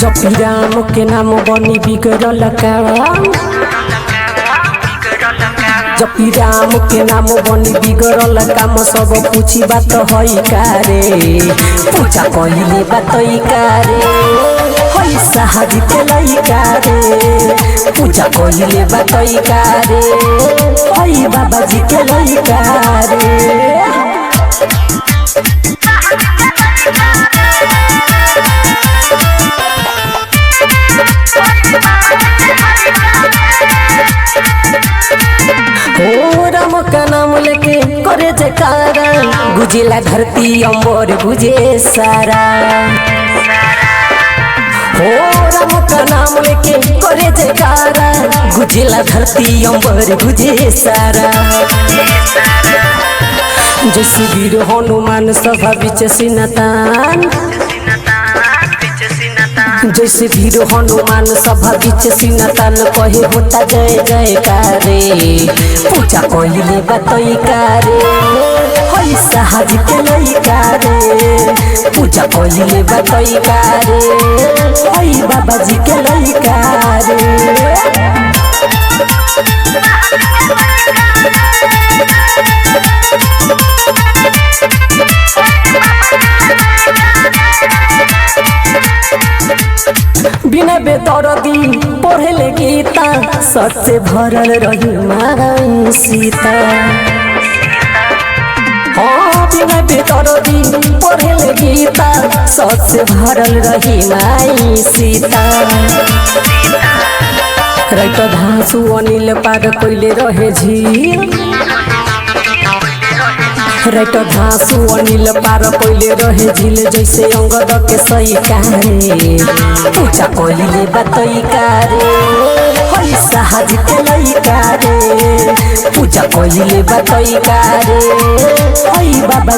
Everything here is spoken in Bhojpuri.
जपी राम के नाम बनी बिगड़ल काम। जपी राम के नाम बनी बिगड़ल काम। सब पूछी बात हई कारे पूजा कहले बात कारे हई साहजी के लइका रे पूजा कहले बात कारे हई बाबाजी के लइका रे। हो राम का नाम लेके करे जयकारा गुजेला धरती अंबर गुजे सारा। हो राम का नाम लेके करे जयकारा गुजेला धरती अंबर गुजे सारा। जैसे वीर हनुमान सभा बीच सिनतान। जैसे वीर हनुमान सभा बीच सिनतान कहे होता जय जयकारे पूजा कहले बात कारे हई साहजी के लइका रे पूजा कहले बात कारे हई बाबाजी के लइका रे। बिना बेदर्दी पढ़ले गीता सच्चे भरल रही माई सीता। हाँ बिना बेदर्दी पढ़ले गीता सच्चे भरल रही माई सीता। राइट धासु अनिल पार कोइले रहे झील। राइट धासु अनिल पार कोइले रहे झील जैसे अंगद के सही कारे पूजा कहले बात कारे हई साहजी के लइका रे पूजा कहले बात कारे हई बाबा।